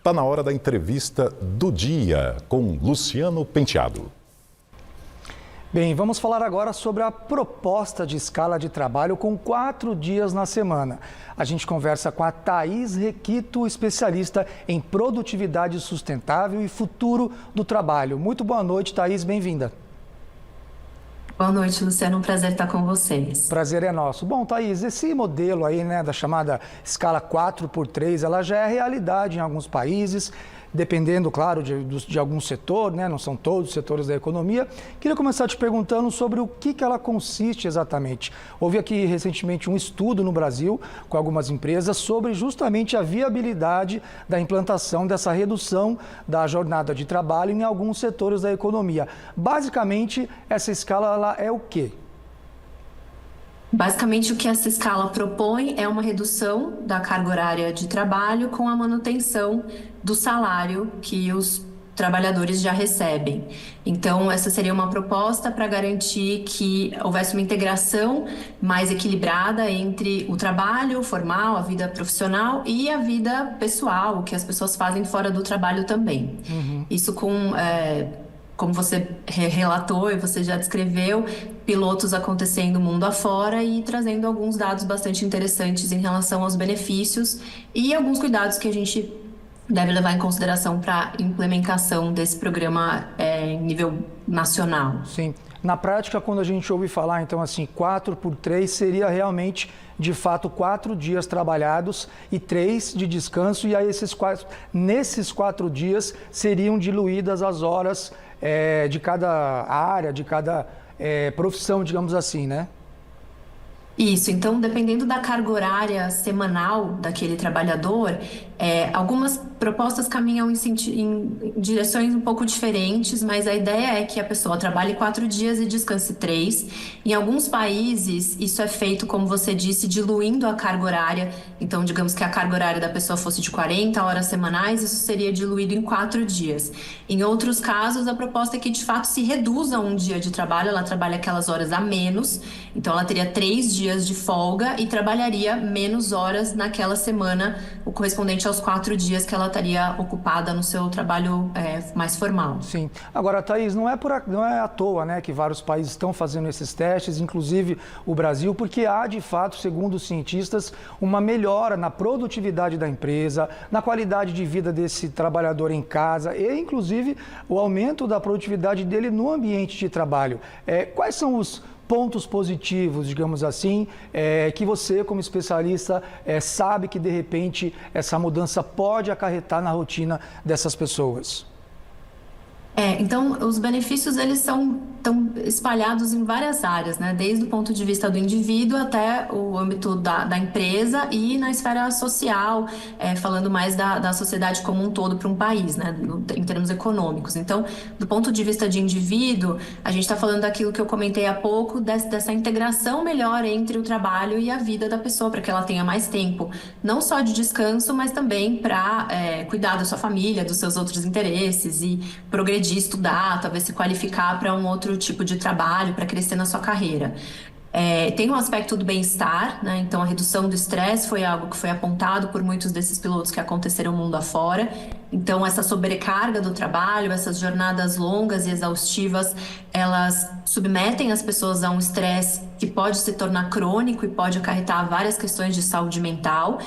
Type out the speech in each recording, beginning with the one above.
Está na hora da entrevista do dia com Luciano Penteado. Bem, vamos falar agora sobre a proposta de escala de trabalho com 4 dias na semana. A gente conversa com a Thaís Requito, especialista em produtividade sustentável e futuro do trabalho. Muito boa noite, Thaís, bem-vinda. Boa noite, Luciano. Um prazer estar com vocês. Prazer é nosso. Bom, Thaís, esse modelo aí, da chamada escala 4x3, ela já é realidade em alguns países, dependendo, claro, de algum setor, não são todos os setores da economia. Queria começar te perguntando sobre o que ela consiste exatamente. Houve aqui recentemente um estudo no Brasil com algumas empresas sobre justamente a viabilidade da implantação dessa redução da jornada de trabalho em alguns setores da economia. Basicamente, essa escala ela é o quê? Basicamente, o que essa escala propõe é uma redução da carga horária de trabalho com a manutenção do salário que os trabalhadores já recebem. Então, essa seria uma proposta para garantir que houvesse uma integração mais equilibrada entre o trabalho formal, a vida profissional e a vida pessoal, o que as pessoas fazem fora do trabalho também. Isso como você relatou e você já descreveu, pilotos acontecendo mundo afora e trazendo alguns dados bastante interessantes em relação aos benefícios e alguns cuidados que a gente deve levar em consideração para a implementação desse programa em nível nacional. Sim. Na prática, quando a gente ouve falar, então, assim, 4x3 seria realmente, de fato, 4 dias trabalhados e 3 de descanso, e aí nesses 4 dias seriam diluídas as horas de cada área, de cada profissão, digamos assim, né? Isso, então dependendo da carga horária semanal daquele trabalhador, algumas propostas caminham em direções um pouco diferentes, mas a ideia é que a pessoa trabalhe 4 dias e descanse 3. Em alguns países, isso é feito, como você disse, diluindo a carga horária. Então, digamos que a carga horária da pessoa fosse de 40 horas semanais, isso seria diluído em 4 dias. Em outros casos, a proposta é que, de fato, se reduza um dia de trabalho, ela trabalha aquelas horas a menos, então ela teria 3 dias de folga e trabalharia menos horas naquela semana, o correspondente aos 4 dias que ela estaria ocupada no seu trabalho mais formal. Sim. Agora, Thaís, não é à toa, que vários países estão fazendo esses testes, inclusive o Brasil, porque há, de fato, segundo os cientistas, uma melhora na produtividade da empresa, na qualidade de vida desse trabalhador em casa e, inclusive, o aumento da produtividade dele no ambiente de trabalho. Quais são os pontos positivos, digamos assim, que você, como especialista, sabe que, de repente, essa mudança pode acarretar na rotina dessas pessoas? Então, os benefícios, eles estão espalhados em várias áreas, desde o ponto de vista do indivíduo até o âmbito da empresa e na esfera social, falando mais da sociedade como um todo para um país, em termos econômicos. Então, do ponto de vista de indivíduo, a gente está falando daquilo que eu comentei há pouco, dessa integração melhor entre o trabalho e a vida da pessoa, para que ela tenha mais tempo, não só de descanso, mas também para cuidar da sua família, dos seus outros interesses e progredir, estudar, talvez se qualificar para um outro tipo de trabalho, para crescer na sua carreira. Tem um aspecto do bem-estar, então a redução do estresse foi algo que foi apontado por muitos desses pilotos que aconteceram mundo afora. Então, essa sobrecarga do trabalho, essas jornadas longas e exaustivas, elas submetem as pessoas a um estresse que pode se tornar crônico e pode acarretar várias questões de saúde mental.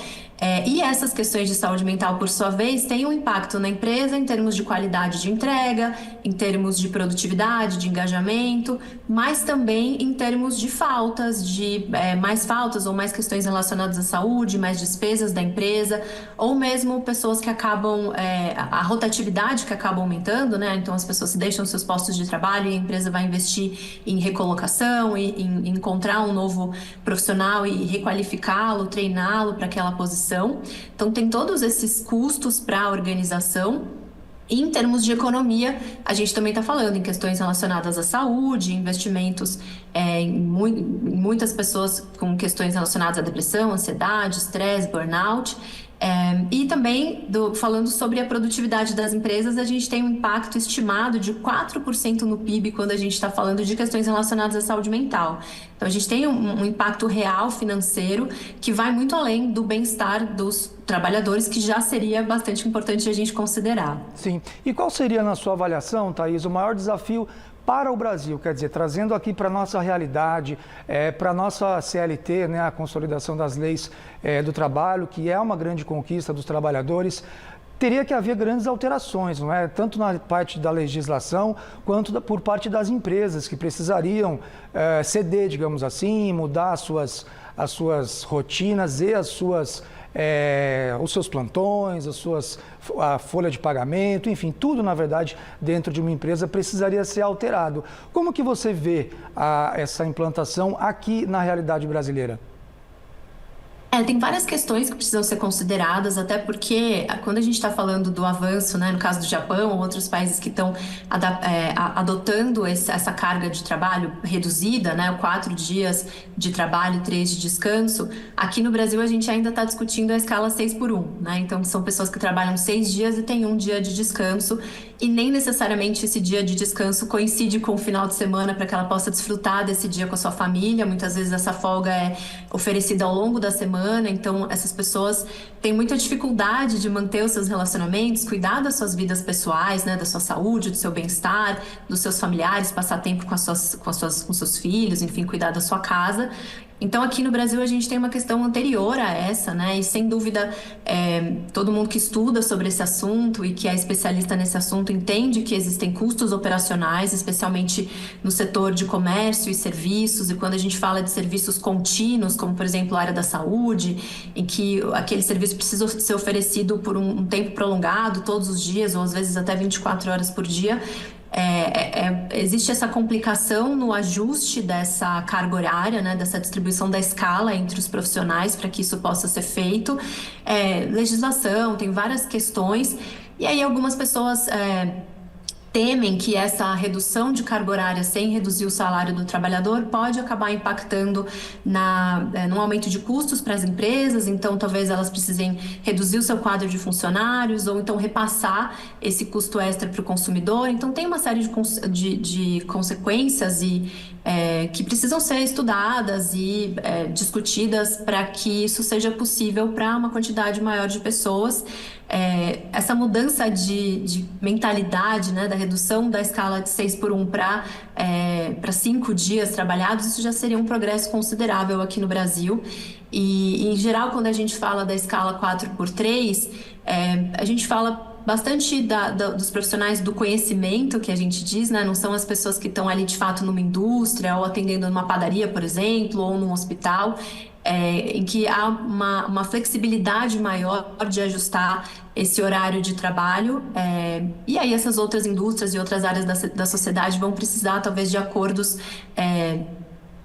E essas questões de saúde mental, por sua vez, têm um impacto na empresa em termos de qualidade de entrega, em termos de produtividade, de engajamento, mas também em termos de faltas, mais faltas ou mais questões relacionadas à saúde, mais despesas da empresa, ou mesmo pessoas que acabam, a rotatividade que acaba aumentando, então as pessoas se deixam seus postos de trabalho e a empresa vai investir em recolocação, em encontrar um novo profissional e requalificá-lo, treiná-lo para aquela posição. Então, tem todos esses custos para a organização. E em termos de economia, a gente também está falando em questões relacionadas à saúde, investimentos em muitas pessoas com questões relacionadas à depressão, ansiedade, estresse, burnout. E também, falando sobre a produtividade das empresas, a gente tem um impacto estimado de 4% no PIB quando a gente está falando de questões relacionadas à saúde mental. Então, a gente tem um impacto real financeiro que vai muito além do bem-estar dos trabalhadores, que já seria bastante importante a gente considerar. Sim. E qual seria, na sua avaliação, Thaís, o maior desafio para o Brasil, quer dizer, trazendo aqui para a nossa realidade, para a nossa CLT, né, a consolidação das leis do trabalho, que é uma grande conquista dos trabalhadores, teria que haver grandes alterações, não é? Tanto na parte da legislação, quanto por parte das empresas, que precisariam ceder, digamos assim, mudar as suas rotinas e os seus plantões, a folha de pagamento, enfim, tudo, na verdade, dentro de uma empresa precisaria ser alterado. Como que você vê essa implantação aqui na realidade brasileira? Tem várias questões que precisam ser consideradas, até porque quando a gente está falando do avanço, né, no caso do Japão ou outros países que estão adotando essa carga de trabalho reduzida, né, 4 dias de trabalho e 3 de descanso, aqui no Brasil a gente ainda está discutindo a escala 6x1, né? Então são pessoas que trabalham 6 dias e têm 1 dia de descanso, e nem necessariamente esse dia de descanso coincide com o final de semana para que ela possa desfrutar desse dia com a sua família. Muitas vezes essa folga é oferecida ao longo da semana, então essas pessoas têm muita dificuldade de manter os seus relacionamentos, cuidar das suas vidas pessoais, né, da sua saúde, do seu bem-estar, dos seus familiares, passar tempo com seus filhos, enfim, cuidar da sua casa. Então, aqui no Brasil, a gente tem uma questão anterior a essa, né? E, sem dúvida, todo mundo que estuda sobre esse assunto e que é especialista nesse assunto entende que existem custos operacionais, especialmente no setor de comércio e serviços. E quando a gente fala de serviços contínuos, como, por exemplo, a área da saúde, em que aquele serviço precisa ser oferecido por um tempo prolongado, todos os dias, ou às vezes até 24 horas por dia, existe essa complicação no ajuste dessa carga horária, né, dessa distribuição da escala entre os profissionais para que isso possa ser feito. Legislação, tem várias questões, e aí algumas pessoas temem que essa redução de carga horária sem reduzir o salário do trabalhador pode acabar impactando num aumento de custos para as empresas, então talvez elas precisem reduzir o seu quadro de funcionários ou então repassar esse custo extra para o consumidor. Então tem uma série de consequências que precisam ser estudadas e discutidas para que isso seja possível para uma quantidade maior de pessoas. Essa mudança de mentalidade, né, da redução da escala de 6x1 para 5 dias trabalhados, isso já seria um progresso considerável aqui no Brasil. E, em geral, quando a gente fala da escala 4x3, a gente fala bastante dos profissionais do conhecimento, que a gente diz, né? Não são as pessoas que estão ali de fato numa indústria ou atendendo numa padaria, por exemplo, ou num hospital, em que há uma flexibilidade maior de ajustar esse horário de trabalho. E aí essas outras indústrias e outras áreas da sociedade vão precisar talvez de acordos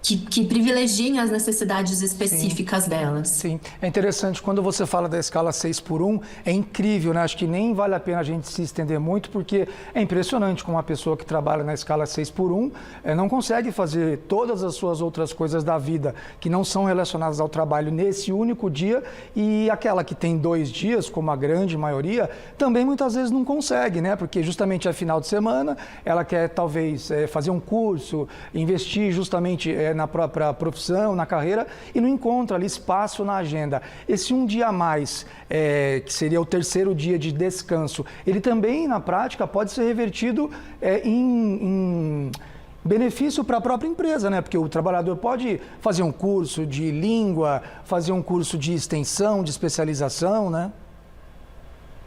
que privilegiem as necessidades específicas delas. Sim, é interessante, quando você fala da escala 6x1, é incrível, né? Acho que nem vale a pena a gente se estender muito, porque é impressionante como uma pessoa que trabalha na escala 6x1 não consegue fazer todas as suas outras coisas da vida que não são relacionadas ao trabalho nesse único dia, e aquela que tem 2 dias, como a grande maioria, também muitas vezes não consegue, né? Porque justamente é final de semana, ela quer talvez fazer um curso, investir justamente na própria profissão, na carreira, e não encontra ali espaço na agenda. Esse um dia a mais, que seria o 3º dia de descanso, ele também, na prática, pode ser revertido em benefício para a própria empresa, né? Porque o trabalhador pode fazer um curso de língua, fazer um curso de extensão, de especialização, né?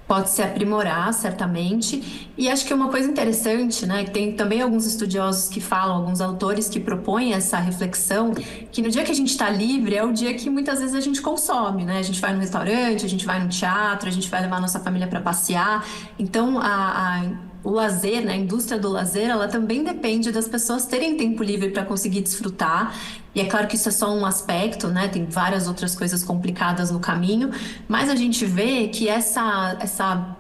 Pode se aprimorar, certamente. E acho que uma coisa interessante, né, que tem também alguns estudiosos que falam, alguns autores que propõem essa reflexão, que no dia que a gente está livre é o dia que muitas vezes a gente consome, né? A gente vai no restaurante, a gente vai no teatro, a gente vai levar a nossa família para passear. Então, o lazer, né, a indústria do lazer, ela também depende das pessoas terem tempo livre para conseguir desfrutar. E é claro que isso é só um aspecto, né? Tem várias outras coisas complicadas no caminho, mas a gente vê que essa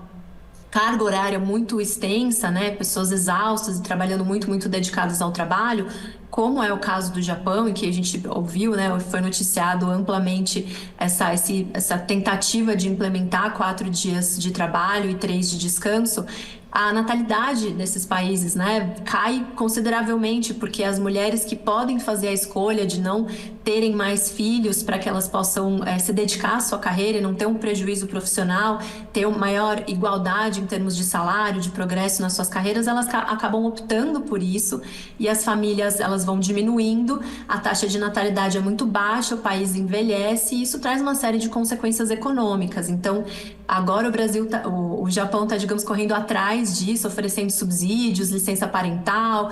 carga horária muito extensa, né? Pessoas exaustas e trabalhando muito, muito dedicadas ao trabalho, como é o caso do Japão, em que a gente ouviu, né, foi noticiado amplamente essa tentativa de implementar 4 dias de trabalho e 3 de descanso, a natalidade nesses países, né, cai consideravelmente, porque as mulheres que podem fazer a escolha de não terem mais filhos para que elas possam se dedicar à sua carreira e não ter um prejuízo profissional, ter uma maior igualdade em termos de salário, de progresso nas suas carreiras, elas acabam optando por isso, e as famílias elas vão diminuindo, a taxa de natalidade é muito baixa, o país envelhece e isso traz uma série de consequências econômicas. Então, agora o Japão está, digamos, correndo atrás disso, oferecendo subsídios, licença parental,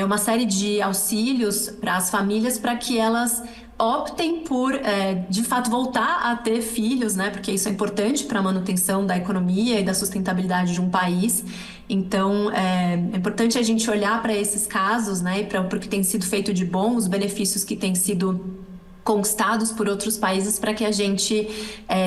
uma série de auxílios para as famílias para que elas optem por, de fato, voltar a ter filhos, né? Porque isso é importante para a manutenção da economia e da sustentabilidade de um país. Então, é importante a gente olhar para esses casos, né? E para o que tem sido feito de bom, os benefícios que têm sido conquistados por outros países, para que a gente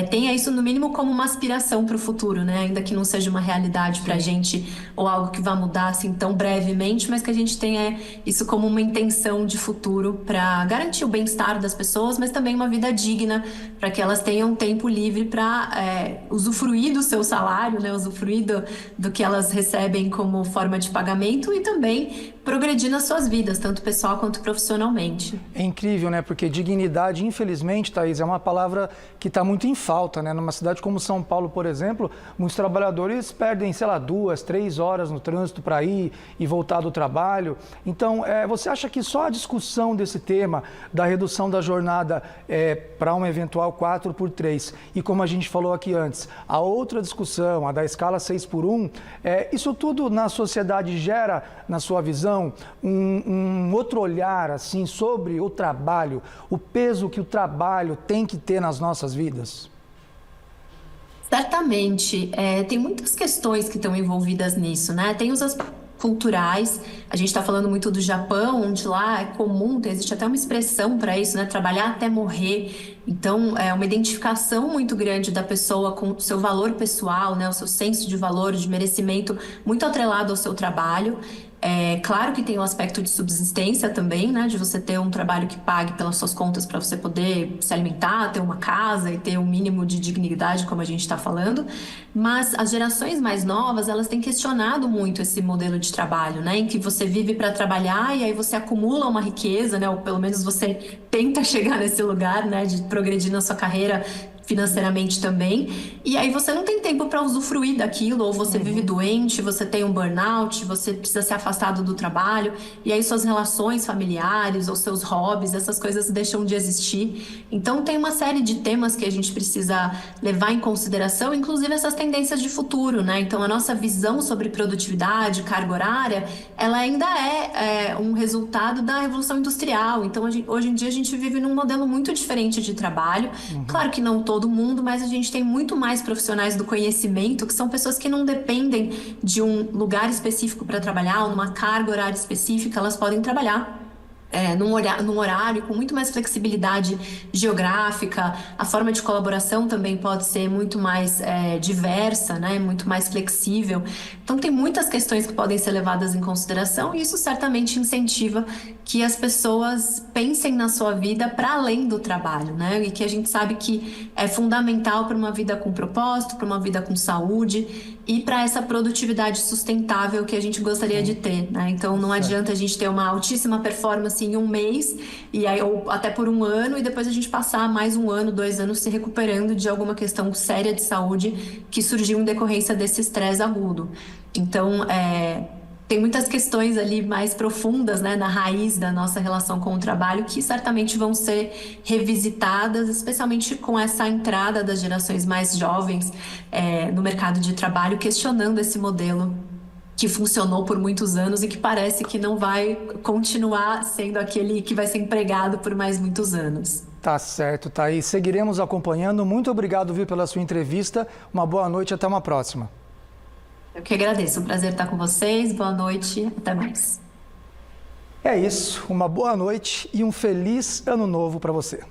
tenha isso no mínimo como uma aspiração para o futuro, né? Ainda que não seja uma realidade para a gente ou algo que vá mudar assim tão brevemente, mas que a gente tenha isso como uma intenção de futuro para garantir o bem-estar das pessoas, mas também uma vida digna, para que elas tenham tempo livre para usufruir do seu salário, né? Usufruir do que elas recebem como forma de pagamento e também progredir nas suas vidas, tanto pessoal quanto profissionalmente. É incrível, né? Porque dignidade, infelizmente, Thaís, é uma palavra que está muito em falta, né? Numa cidade como São Paulo, por exemplo, muitos trabalhadores perdem, sei lá, 2, 3 horas no trânsito para ir e voltar do trabalho. Então, você acha que só a discussão desse tema, da redução da jornada para uma eventual 4x3, e como a gente falou aqui antes, a outra discussão, a da escala 6x1, isso tudo na sociedade gera, na sua visão, um outro olhar assim sobre o trabalho, o peso que o trabalho tem que ter nas nossas vidas? Certamente. Tem muitas questões que estão envolvidas nisso, né? Tem os aspectos culturais, a gente está falando muito do Japão, onde lá é comum, existe até uma expressão para isso, né? Trabalhar até morrer. Então, é uma identificação muito grande da pessoa com o seu valor pessoal, né? O seu senso de valor, de merecimento, muito atrelado ao seu trabalho. Claro que tem o aspecto de subsistência também, né? De você ter um trabalho que pague pelas suas contas para você poder se alimentar, ter uma casa e ter um mínimo de dignidade, como a gente está falando. Mas as gerações mais novas, elas têm questionado muito esse modelo de trabalho, né? Em que você vive para trabalhar e aí você acumula uma riqueza, né? Ou pelo menos você tenta chegar nesse lugar, né? De progredir na sua carreira financeiramente também, e aí você não tem tempo para usufruir daquilo, ou você vive doente, você tem um burnout, você precisa ser afastado do trabalho, e aí suas relações familiares ou seus hobbies, essas coisas deixam de existir. Então tem uma série de temas que a gente precisa levar em consideração, inclusive essas tendências de futuro, né? Então a nossa visão sobre produtividade, carga horária, ela ainda é um resultado da Revolução Industrial. Então hoje em dia a gente vive num modelo muito diferente de trabalho. Claro que não todo mundo, mas a gente tem muito mais profissionais do conhecimento, que são pessoas que não dependem de um lugar específico para trabalhar, ou numa carga horária específica, elas podem trabalhar num horário com muito mais flexibilidade geográfica. A forma de colaboração também pode ser muito mais diversa, né? Muito mais flexível. Então tem muitas questões que podem ser levadas em consideração, e isso certamente incentiva que as pessoas pensem na sua vida para além do trabalho, né? E que a gente sabe que é fundamental para uma vida com propósito, para uma vida com saúde e para essa produtividade sustentável que a gente gostaria de ter, né? Então não adianta a gente ter uma altíssima performance em um mês, e aí, ou até por um ano, e depois a gente passar mais 1 ano, 2 anos se recuperando de alguma questão séria de saúde que surgiu em decorrência desse estresse agudo. Então, tem muitas questões ali mais profundas, né, na raiz da nossa relação com o trabalho, que certamente vão ser revisitadas, especialmente com essa entrada das gerações mais jovens no mercado de trabalho, questionando esse modelo que funcionou por muitos anos e que parece que não vai continuar sendo aquele que vai ser empregado por mais muitos anos. Tá certo, Thaís. Seguiremos acompanhando. Muito obrigado, viu, pela sua entrevista. Uma boa noite e até uma próxima. Eu que agradeço. Um prazer estar com vocês. Boa noite. Até mais. É isso. Uma boa noite e um feliz ano novo para você.